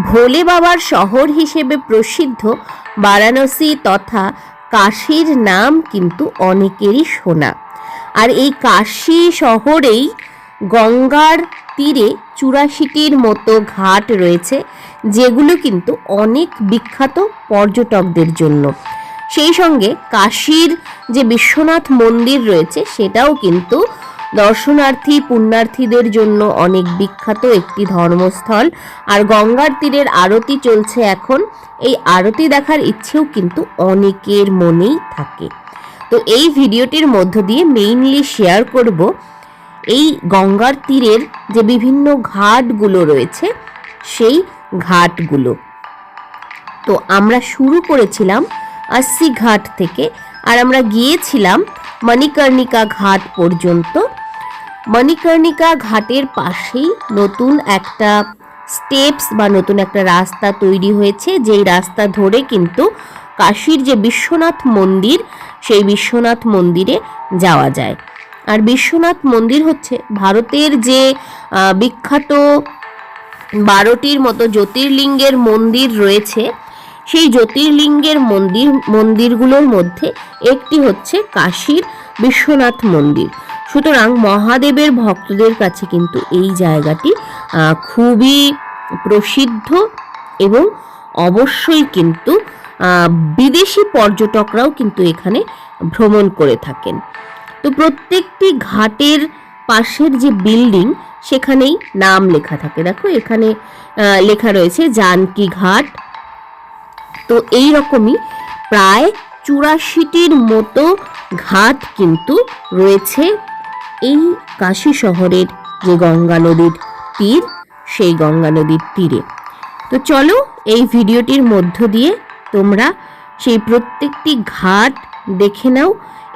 ভোলে বাবার শহর হিসেবে প্রসিদ্ধ বারাণসী তথা কাশীর নাম কিন্তু অনেকেরই শোনা। আর এই কাশী শহরেই গঙ্গার তীরে ৮৪টির মতো ঘাট রয়েছে, যেগুলো কিন্তু অনেক বিখ্যাত পর্যটকদের জন্য। সেই সঙ্গে কাশীর যে বিশ্বনাথ মন্দির রয়েছে সেটাও কিন্তু দর্শনার্থী পুণ্যার্থীদের জন্য অনেক বিখ্যাত একটি ধর্মস্থল। আর গঙ্গার তীরের আরতি চলছে এখন, এই আরতি দেখার ইচ্ছেও কিন্তু অনেকের মনেই থাকে। তো এই ভিডিওটির মধ্য দিয়ে মেইনলি শেয়ার করব এই গঙ্গার তীরের যে বিভিন্ন ঘাটগুলো রয়েছে সেই ঘাটগুলো। তো আমরা শুরু করেছিলাম ৮০ ঘাট থেকে, আর আমরা গিয়েছিলাম মণিকর্ণিকা ঘাট পর্যন্ত। মণিকর্ণিকা ঘাটের পাশেই নতুন একটা স্টেপস বা নতুন একটা রাস্তা তৈরি হয়েছে, যেই রাস্তা ধরে কিন্তু কাশীর যে বিশ্বনাথ মন্দির সেই বিশ্বনাথ মন্দিরে যাওয়া যায়। আর বিশ্বনাথ মন্দির হচ্ছে ভারতের যে বিখ্যাত 12টির মতো জ্যোতির্লিঙ্গের মন্দির রয়েছে, সেই জ্যোতির্লিঙ্গের মন্দিরগুলোর মধ্যে একটি হচ্ছে কাশীর বিশ্বনাথ মন্দির। সুতরাং মহাদেবের ভক্তদের কাছে কিন্তু এই জায়গাটি খুবই প্রসিদ্ধ এবং অবশ্যই কিন্তু বিদেশি পর্যটকরাও কিন্তু এখানে ভ্রমণ করে থাকেন। তো প্রত্যেকটি ঘাটের পাশের যে বিল্ডিং সেখানেই নাম লেখা থাকে। দেখো এখানে লেখা রয়েছে জানকী ঘাট। তো এই রকমই প্রায় ৮৪টির মতো ঘাট কিন্তু রয়েছে এই কাশী শহরের যে গঙ্গা নদীর তীর, সেই গঙ্গা নদীর তীরে। তো চলো এই ভিডিওটির মধ্য দিয়ে তোমরা সেই প্রত্যেকটি ঘাট দেখে নাও,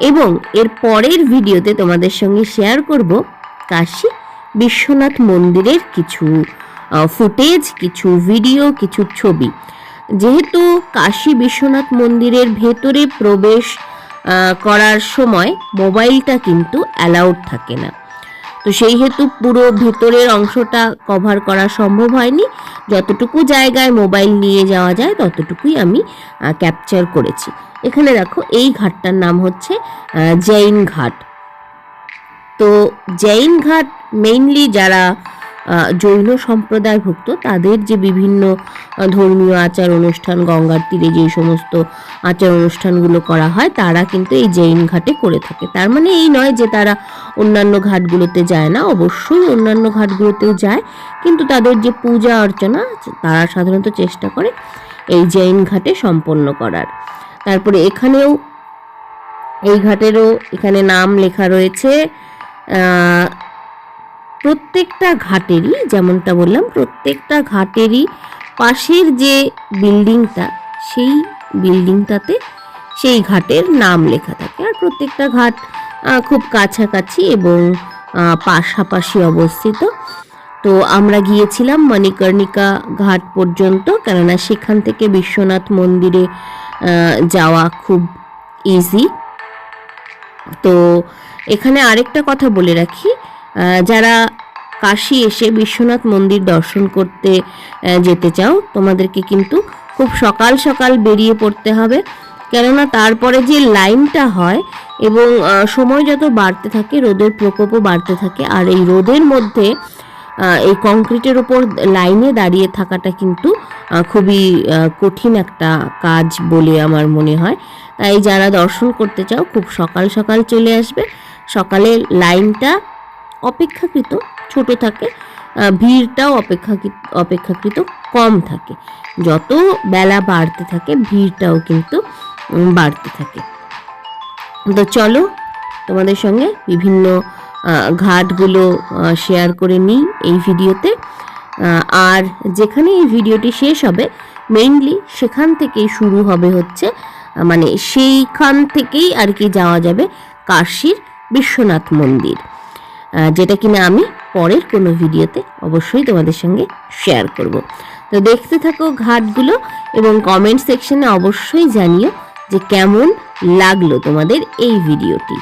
এবং এর পরের ভিডিওতে তোমাদের সঙ্গে শেয়ার করব কাশী বিশ্বনাথ মন্দিরের কিছু ফুটেজ, কিছু ভিডিও, কিছু ছবি। যেহেতু কাশী বিশ্বনাথ মন্দিরের ভেতরে প্রবেশ করার সময় মোবাইলটা কিন্তু অ্যালাউড থাকে না, তো সেই হেতু পুরো ভেতরের অংশটা কভার করা সম্ভব হয়নি। যতটুকু জায়গায় মোবাইল নিয়ে যাওয়া যায় ততটুকুই আমি ক্যাপচার করেছি। এখানে দেখো এই ঘাটটার নাম হচ্ছে জৈন ঘাট। তো জৈন ঘাট মেইনলি যারা জৈন সম্প্রদায়ভুক্ত তাদের যে বিভিন্ন ধর্মীয় আচার অনুষ্ঠান, গঙ্গার তীরে যে সমস্ত আচার অনুষ্ঠানগুলো করা হয় তারা কিন্তু এই জৈন ঘাটে করে থাকে। তার মানে এই নয় যে তারা অন্যান্য ঘাটগুলোতে যায় না, অবশ্যই অন্যান্য ঘাটগুলোতেও যায়, কিন্তু তাদের যে পূজা অর্চনা তারা সাধারণত চেষ্টা করে এই জৈন ঘাটে সম্পন্ন করার। তারপরে এখানেও এই ঘাটেরও এখানে নাম লেখা রয়েছে। প্রত্যেকটা ঘাটেরই, যেমনটা বললাম, প্রত্যেকটা ঘাটেরই পাশের যে বিল্ডিংটা সেই বিল্ডিংটাতে সেই ঘাটের নাম লেখা থাকে। আর প্রত্যেকটা ঘাট খুব কাছাকাছি এবং পাশাপাশি অবস্থিত। তো আমরা গিয়েছিলাম মণিকর্ণিকা ঘাট পর্যন্ত, কেননা সেখান থেকে বিশ্বনাথ মন্দিরে যাওয়া খুব ইজি। তো এখানে আরেকটা কথা বলে রাখি, যারা কাশী এসে বিশ্বনাথ মন্দির দর্শন করতে যেতে চাও তোমাদেরকে কিন্তু খুব সকাল সকাল বেরিয়ে পড়তে হবে, কেননা তারপরে যে লাইনটা হয় এবং সময় যত বাড়তে থাকে রোদের প্রকোপও বাড়তে থাকে, আর এই রোদের মধ্যে এই কংক্রিটের ওপর লাইনে দাঁড়িয়ে থাকাটা কিন্তু খুবই কঠিন একটা কাজ বলে আমার মনে হয়। তাই যারা দর্শন করতে চাও খুব সকাল সকাল চলে আসবে। সকালে লাইনটা অপেক্ষাকৃত ছোট থাকে, ভিড়টাও অপেক্ষাকৃত কম থাকে। যত বেলা বাড়তে থাকে ভিড়টাও কিন্তু বাড়তে থাকে। তো চলো তোমাদের সঙ্গে বিভিন্ন ঘাটগুলো শেয়ার করে নিই এই ভিডিওতে। আর যেখানে এই ভিডিওটি শেষ হবে মেইনলি সেখান থেকেই শুরু হবে হচ্ছে, মানে সেইখান থেকেই আর কি যাওয়া যাবে কাশীর বিশ্বনাথ মন্দির, যেটা কিনা আমি পরের কোনো ভিডিওতে অবশ্যই তোমাদের সঙ্গে শেয়ার করব। তো দেখতে থাকো ঘাটগুলো এবং কমেন্ট সেকশনে অবশ্যই জানিও যে কেমন লাগলো তোমাদের এই ভিডিওটি।